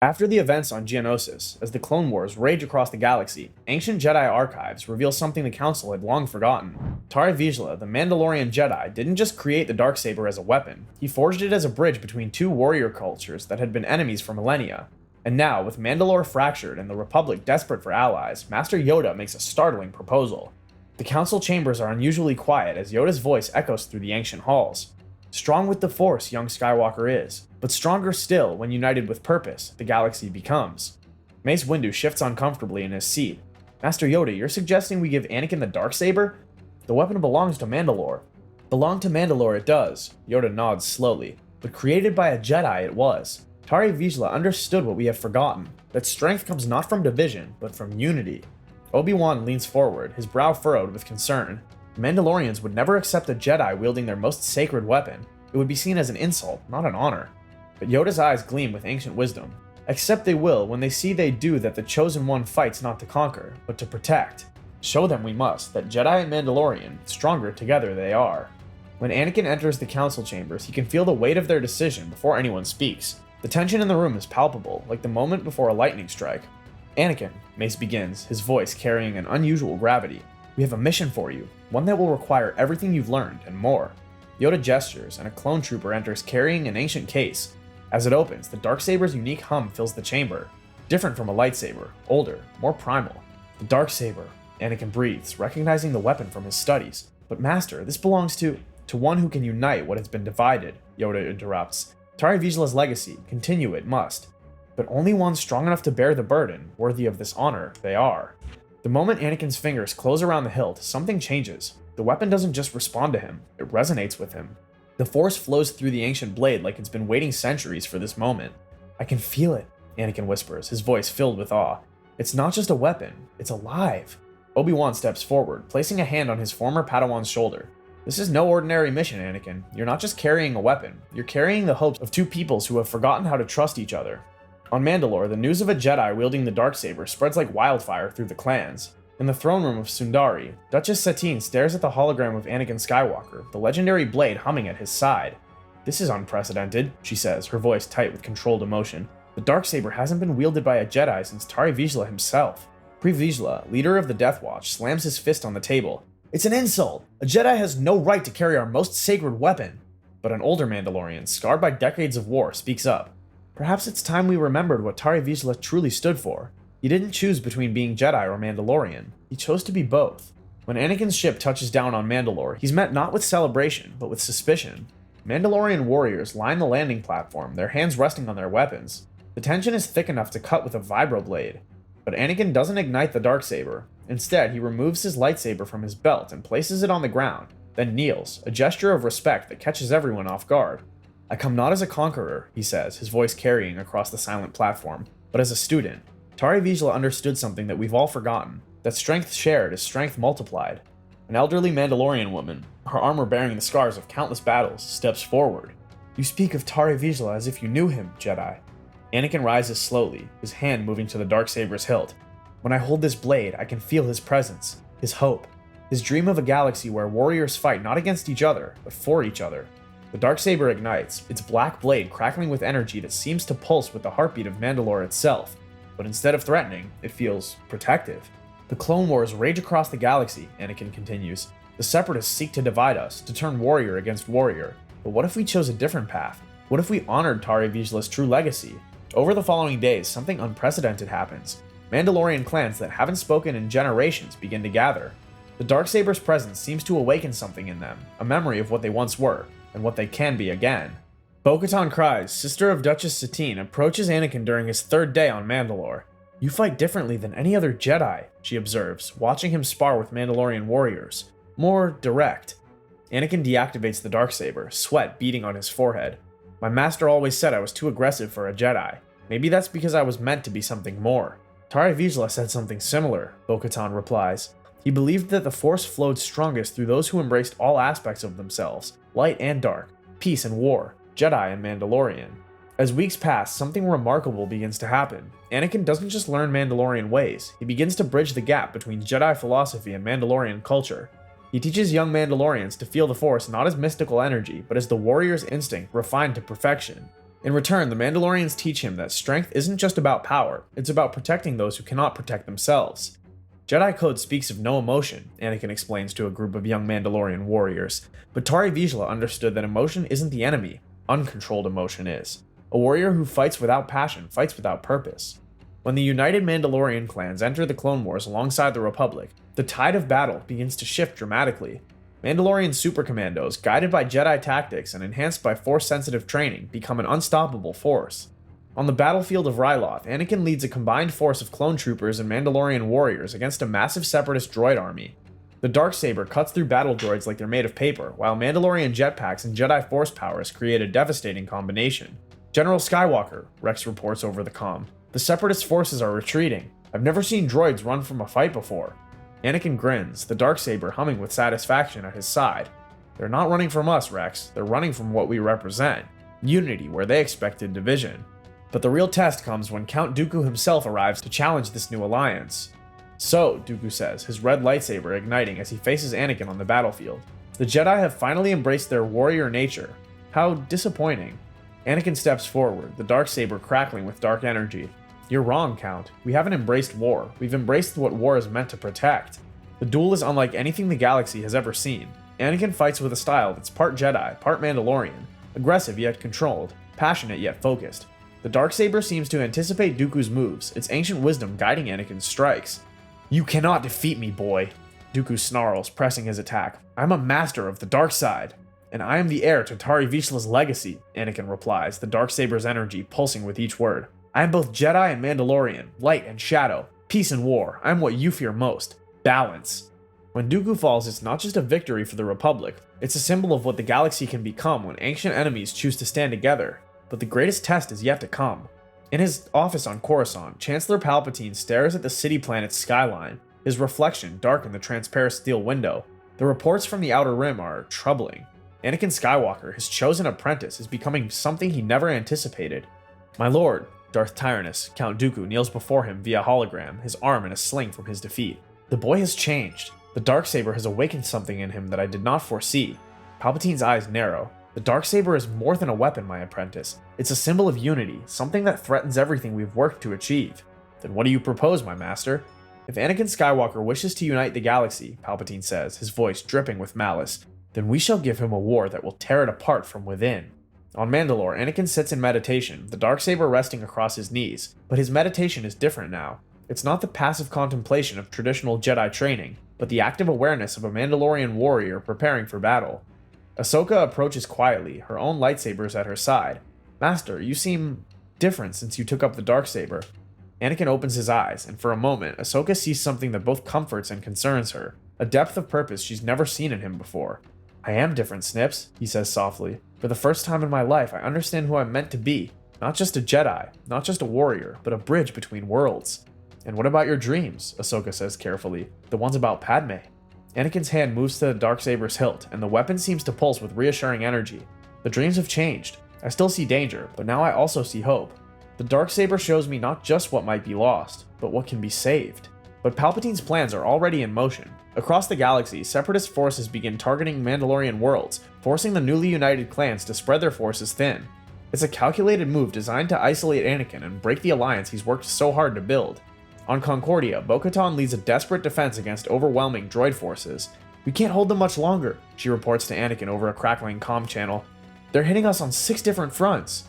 After the events on Geonosis, as the Clone Wars rage across the galaxy, ancient Jedi archives reveal something the Council had long forgotten. Tarre Vizsla, the Mandalorian Jedi, didn't just create the Darksaber as a weapon, he forged it as a bridge between two warrior cultures that had been enemies for millennia. And now, with Mandalore fractured and the Republic desperate for allies, Master Yoda makes a startling proposal. The Council chambers are unusually quiet as Yoda's voice echoes through the ancient halls. Strong with the Force, young Skywalker is, but stronger still when united with purpose, the galaxy becomes. Mace Windu shifts uncomfortably in his seat. Master Yoda, you're suggesting we give Anakin the Darksaber? The weapon belongs to Mandalore. Belong to Mandalore it does, Yoda nods slowly, but created by a Jedi it was. Tarre Vizsla understood what we have forgotten, that strength comes not from division, but from unity. Obi-Wan leans forward, his brow furrowed with concern. Mandalorians would never accept a Jedi wielding their most sacred weapon. It would be seen as an insult, not an honor. But Yoda's eyes gleam with ancient wisdom. Accept they will when they see they do that the Chosen One fights not to conquer, but to protect. Show them we must, that Jedi and Mandalorian, stronger together they are. When Anakin enters the council chambers, he can feel the weight of their decision before anyone speaks. The tension in the room is palpable, like the moment before a lightning strike. Anakin, Mace begins, his voice carrying an unusual gravity. We have a mission for you, one that will require everything you've learned and more. Yoda gestures, and a clone trooper enters carrying an ancient case. As it opens, the Darksaber's unique hum fills the chamber. Different from a lightsaber, older, more primal. The Darksaber, Anakin breathes, recognizing the weapon from his studies. But Master, this belongs to one who can unite what has been divided, Yoda interrupts. Tarre Vizsla's legacy, continue it must. But only one strong enough to bear the burden, worthy of this honor, they are. The moment Anakin's fingers close around the hilt, something changes. The weapon doesn't just respond to him, it resonates with him. The Force flows through the ancient blade like it's been waiting centuries for this moment. I can feel it, Anakin whispers, his voice filled with awe. It's not just a weapon, it's alive. Obi-Wan steps forward, placing a hand on his former Padawan's shoulder. This is no ordinary mission, Anakin. You're not just carrying a weapon, you're carrying the hopes of two peoples who have forgotten how to trust each other. On Mandalore, the news of a Jedi wielding the Darksaber spreads like wildfire through the clans. In the throne room of Sundari, Duchess Satine stares at the hologram of Anakin Skywalker, the legendary blade humming at his side. This is unprecedented, she says, her voice tight with controlled emotion. The Darksaber hasn't been wielded by a Jedi since Tarre Vizsla himself. Pre Vizsla, leader of the Death Watch, slams his fist on the table. It's an insult! A Jedi has no right to carry our most sacred weapon! But an older Mandalorian, scarred by decades of war, speaks up. Perhaps it's time we remembered what Tarre Vizsla truly stood for. He didn't choose between being Jedi or Mandalorian. He chose to be both. When Anakin's ship touches down on Mandalore, he's met not with celebration, but with suspicion. Mandalorian warriors line the landing platform, their hands resting on their weapons. The tension is thick enough to cut with a vibroblade. But Anakin doesn't ignite the Darksaber. Instead, he removes his lightsaber from his belt and places it on the ground, then kneels, a gesture of respect that catches everyone off guard. I come not as a conqueror, he says, his voice carrying across the silent platform, but as a student. Tarre Vizsla understood something that we've all forgotten, that strength shared is strength multiplied. An elderly Mandalorian woman, her armor bearing the scars of countless battles, steps forward. You speak of Tarre Vizsla as if you knew him, Jedi. Anakin rises slowly, his hand moving to the Darksaber's hilt. When I hold this blade, I can feel his presence, his hope, his dream of a galaxy where warriors fight not against each other, but for each other. The Darksaber ignites, its black blade crackling with energy that seems to pulse with the heartbeat of Mandalore itself. But instead of threatening, it feels protective. The Clone Wars rage across the galaxy, Anakin continues. The Separatists seek to divide us, to turn warrior against warrior. But what if we chose a different path? What if we honored Tarre Vizsla's true legacy? Over the following days, something unprecedented happens. Mandalorian clans that haven't spoken in generations begin to gather. The Darksaber's presence seems to awaken something in them, a memory of what they once were, and what they can be again. Bo-Katan Kryze, sister of Duchess Satine, approaches Anakin during his third day on Mandalore. You fight differently than any other Jedi, she observes, watching him spar with Mandalorian warriors. More direct. Anakin deactivates the Darksaber, sweat beading on his forehead. My master always said I was too aggressive for a Jedi. Maybe that's because I was meant to be something more. Tarre Vizsla said something similar, Bo-Katan replies. He believed that the Force flowed strongest through those who embraced all aspects of themselves, light and dark, peace and war, Jedi and Mandalorian. As weeks pass, something remarkable begins to happen. Anakin doesn't just learn Mandalorian ways, he begins to bridge the gap between Jedi philosophy and Mandalorian culture. He teaches young Mandalorians to feel the Force not as mystical energy, but as the warrior's instinct refined to perfection. In return, the Mandalorians teach him that strength isn't just about power, it's about protecting those who cannot protect themselves. Jedi code speaks of no emotion, Anakin explains to a group of young Mandalorian warriors, but Tarre Vizsla understood that emotion isn't the enemy, uncontrolled emotion is. A warrior who fights without passion fights without purpose. When the united Mandalorian clans enter the Clone Wars alongside the Republic, the tide of battle begins to shift dramatically. Mandalorian super commandos, guided by Jedi tactics and enhanced by Force-sensitive training, become an unstoppable force. On the battlefield of Ryloth, Anakin leads a combined force of clone troopers and Mandalorian warriors against a massive separatist droid army. The Darksaber cuts through battle droids like they're made of paper, while Mandalorian jetpacks and Jedi Force powers create a devastating combination. General Skywalker, Rex reports over the comm. The separatist forces are retreating. I've never seen droids run from a fight before. Anakin grins, the Darksaber humming with satisfaction at his side. They're not running from us, Rex. They're running from what we represent. Unity, where they expected division. But the real test comes when Count Dooku himself arrives to challenge this new alliance. So, Dooku says, his red lightsaber igniting as he faces Anakin on the battlefield. The Jedi have finally embraced their warrior nature. How disappointing. Anakin steps forward, the Darksaber crackling with dark energy. You're wrong, Count. We haven't embraced war. We've embraced what war is meant to protect. The duel is unlike anything the galaxy has ever seen. Anakin fights with a style that's part Jedi, part Mandalorian. Aggressive yet controlled, passionate yet focused. The Darksaber seems to anticipate Dooku's moves, its ancient wisdom guiding Anakin's strikes. You cannot defeat me, boy. Dooku snarls, pressing his attack. I'm a master of the dark side. And I am the heir to Tarre Vizsla's legacy, Anakin replies, the Darksaber's energy pulsing with each word. I am both Jedi and Mandalorian, light and shadow, peace and war. I am what you fear most. Balance. When Dooku falls, it's not just a victory for the Republic, it's a symbol of what the galaxy can become when ancient enemies choose to stand together. But the greatest test is yet to come. In his office on Coruscant, Chancellor Palpatine stares at the city planet's skyline, his reflection dark in the transparent steel window. The reports from the Outer Rim are troubling. Anakin Skywalker, his chosen apprentice, is becoming something he never anticipated. My lord, Darth Tyrannus, Count Dooku kneels before him via hologram, his arm in a sling from his defeat. The boy has changed. The Darksaber has awakened something in him that I did not foresee. Palpatine's eyes narrow. The Darksaber is more than a weapon, my apprentice. It's a symbol of unity, something that threatens everything we've worked to achieve. Then what do you propose, my master? If Anakin Skywalker wishes to unite the galaxy, Palpatine says, his voice dripping with malice, then we shall give him a war that will tear it apart from within. On Mandalore, Anakin sits in meditation, the Darksaber resting across his knees, but his meditation is different now. It's not the passive contemplation of traditional Jedi training, but the active awareness of a Mandalorian warrior preparing for battle. Ahsoka approaches quietly, her own lightsabers at her side. Master, you seem different since you took up the Darksaber. Anakin opens his eyes, and for a moment, Ahsoka sees something that both comforts and concerns her, a depth of purpose she's never seen in him before. I am different, Snips, he says softly. For the first time in my life, I understand who I'm meant to be. Not just a Jedi, not just a warrior, but a bridge between worlds. And what about your dreams? Ahsoka says carefully. The ones about Padme. Anakin's hand moves to the Darksaber's hilt, and the weapon seems to pulse with reassuring energy. The dreams have changed. I still see danger, but now I also see hope. The Darksaber shows me not just what might be lost, but what can be saved. But Palpatine's plans are already in motion. Across the galaxy, separatist forces begin targeting Mandalorian worlds, forcing the newly united clans to spread their forces thin. It's a calculated move designed to isolate Anakin and break the alliance he's worked so hard to build. On Concordia, bo-katan leads a desperate defense against overwhelming droid forces. We can't hold them much longer, she reports to Anakin over a crackling comm channel. They're hitting us on 6 different fronts.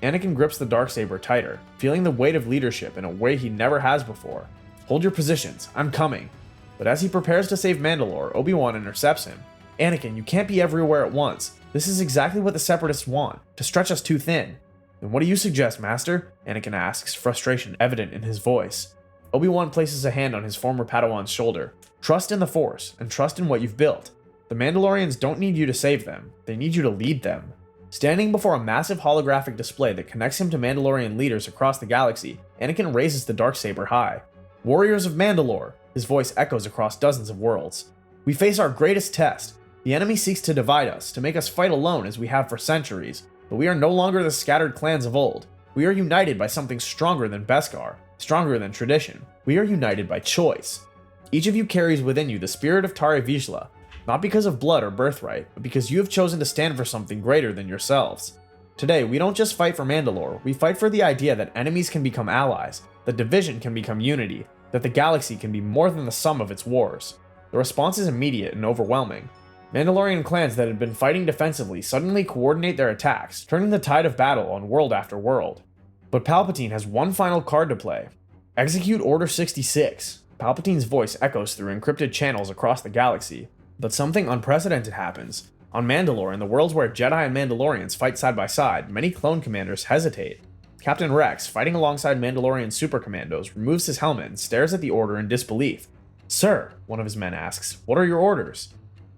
Anakin grips the Darksaber tighter, feeling the weight of leadership in a way he never has before. Hold your positions, I'm coming. But as he prepares to save Mandalore, Obi-Wan intercepts him. Anakin, you can't be everywhere at once. This is exactly what the Separatists want, to stretch us too thin. Then what do you suggest, Master? Anakin asks, frustration evident in his voice. Obi-Wan places a hand on his former Padawan's shoulder. Trust in the Force, and trust in what you've built. The Mandalorians don't need you to save them, they need you to lead them. Standing before a massive holographic display that connects him to Mandalorian leaders across the galaxy, Anakin raises the Darksaber high. Warriors of Mandalore, his voice echoes across dozens of worlds. We face our greatest test. The enemy seeks to divide us, to make us fight alone as we have for centuries, but we are no longer the scattered clans of old. We are united by something stronger than Beskar, stronger than tradition. We are united by choice. Each of you carries within you the spirit of Tarre Vizsla, not because of blood or birthright, but because you have chosen to stand for something greater than yourselves. Today, we don't just fight for Mandalore, we fight for the idea that enemies can become allies, that division can become unity, that the galaxy can be more than the sum of its wars. The response is immediate and overwhelming. Mandalorian clans that had been fighting defensively suddenly coordinate their attacks, turning the tide of battle on world after world. But Palpatine has one final card to play. Execute Order 66. Palpatine's voice echoes through encrypted channels across the galaxy. But something unprecedented happens. On Mandalore, in the worlds where Jedi and Mandalorians fight side by side, many clone commanders hesitate. Captain Rex, fighting alongside Mandalorian super commandos, removes his helmet and stares at the Order in disbelief. "Sir," one of his men asks, "what are your orders?"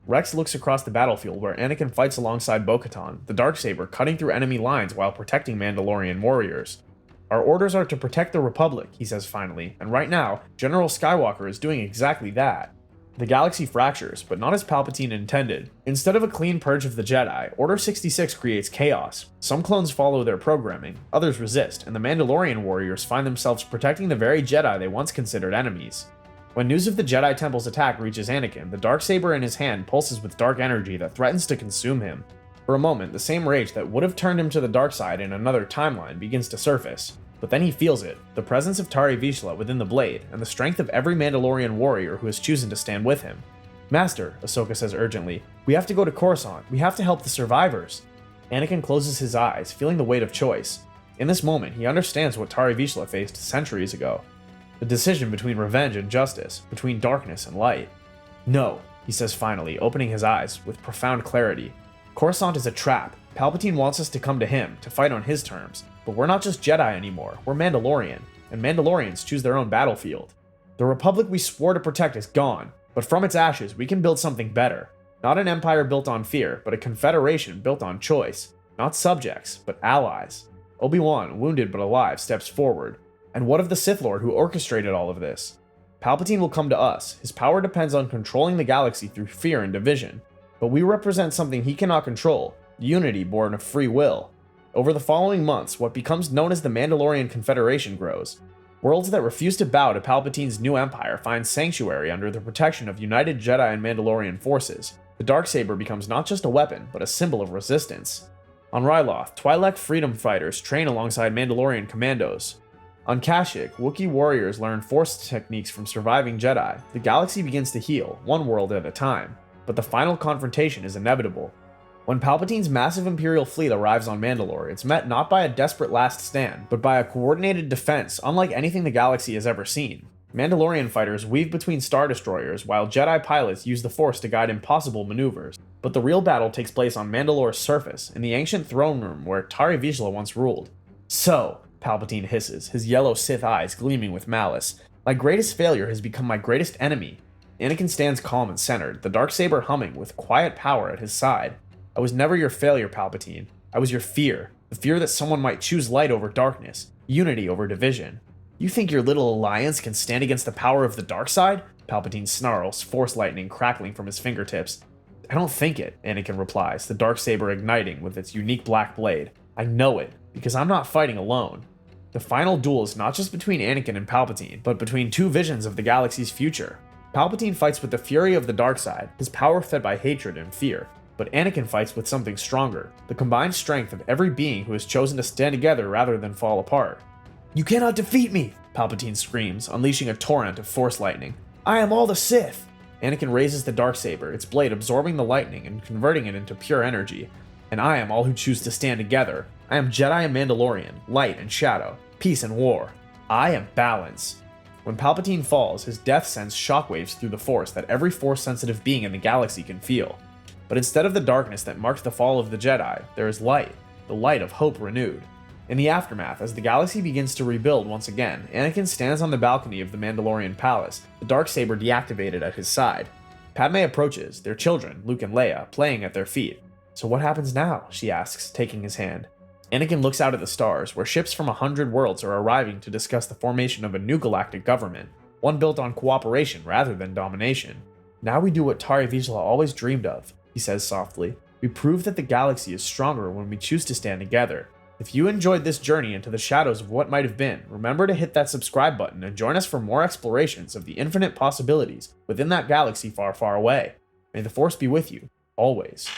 Rex looks across the battlefield where Anakin fights alongside bo-katan, the Darksaber cutting through enemy lines while protecting Mandalorian warriors. "Our orders are to protect the Republic," he says finally, and right now, General Skywalker is doing exactly that. The galaxy fractures, but not as Palpatine intended. Instead of a clean purge of the Jedi, Order 66 creates chaos. Some clones follow their programming, others resist, and the Mandalorian warriors find themselves protecting the very Jedi they once considered enemies. When news of the Jedi Temple's attack reaches Anakin, the Darksaber in his hand pulses with dark energy that threatens to consume him. For a moment, the same rage that would have turned him to the dark side in another timeline begins to surface. But then he feels it, the presence of Tarre Vizsla within the blade, and the strength of every Mandalorian warrior who has chosen to stand with him. "Master," Ahsoka says urgently, "we have to go to Coruscant. We have to help the survivors." Anakin closes his eyes, feeling the weight of choice. In this moment, he understands what Tarre Vizsla faced centuries ago. The decision between revenge and justice, between darkness and light. "No," he says finally, opening his eyes with profound clarity. "Coruscant is a trap. Palpatine wants us to come to him, to fight on his terms. But we're not just Jedi anymore, we're Mandalorian, and Mandalorians choose their own battlefield. The Republic we swore to protect is gone, but from its ashes we can build something better. Not an empire built on fear, but a confederation built on choice. Not subjects, but allies." Obi-Wan, wounded but alive, steps forward. "And what of the Sith Lord who orchestrated all of this?" "Palpatine will come to us. His power depends on controlling the galaxy through fear and division. But we represent something he cannot control, unity born of free will." Over the following months, what becomes known as the Mandalorian Confederation grows. Worlds that refuse to bow to Palpatine's new empire find sanctuary under the protection of united Jedi and Mandalorian forces. The Darksaber becomes not just a weapon, but a symbol of resistance. On Ryloth, Twi'lek freedom fighters train alongside Mandalorian commandos. On Kashyyyk, Wookiee warriors learn Force techniques from surviving Jedi. The galaxy begins to heal, one world at a time. But the final confrontation is inevitable. When Palpatine's massive Imperial fleet arrives on Mandalore, it's met not by a desperate last stand, but by a coordinated defense unlike anything the galaxy has ever seen. Mandalorian fighters weave between Star Destroyers, while Jedi pilots use the Force to guide impossible maneuvers. But the real battle takes place on Mandalore's surface, in the ancient throne room where Tarre Vizsla once ruled. "So," Palpatine hisses, his yellow Sith eyes gleaming with malice, "my greatest failure has become my greatest enemy." Anakin stands calm and centered, the Darksaber humming with quiet power at his side. "I was never your failure, Palpatine. I was your fear. The fear that someone might choose light over darkness, unity over division. You think your little alliance can stand against the power of the dark side?" Palpatine snarls, Force lightning crackling from his fingertips. "I don't think it," Anakin replies, the Darksaber igniting with its unique black blade. "I know it, because I'm not fighting alone." The final duel is not just between Anakin and Palpatine, but between two visions of the galaxy's future. Palpatine fights with the fury of the dark side, his power fed by hatred and fear. But Anakin fights with something stronger, the combined strength of every being who has chosen to stand together rather than fall apart. "You cannot defeat me!" Palpatine screams, unleashing a torrent of Force lightning. "I am all the Sith!" Anakin raises the Darksaber, its blade absorbing the lightning and converting it into pure energy. "And I am all who choose to stand together. I am Jedi and Mandalorian, light and shadow, peace and war. I am balance." When Palpatine falls, his death sends shockwaves through the Force that every Force-sensitive being in the galaxy can feel. But instead of the darkness that marked the fall of the Jedi, there is light, the light of hope renewed. In the aftermath, as the galaxy begins to rebuild once again, Anakin stands on the balcony of the Mandalorian palace, the Darksaber deactivated at his side. Padme approaches, their children, Luke and Leia, playing at their feet. "So what happens now?" she asks, taking his hand. Anakin looks out at the stars, where ships from 100 worlds are arriving to discuss the formation of a new galactic government, one built on cooperation rather than domination. "Now we do what Tarre Vizsla always dreamed of," he says softly. "We prove that the galaxy is stronger when we choose to stand together." If you enjoyed this journey into the shadows of what might have been, remember to hit that subscribe button and join us for more explorations of the infinite possibilities within that galaxy far, far away. May the Force be with you, always.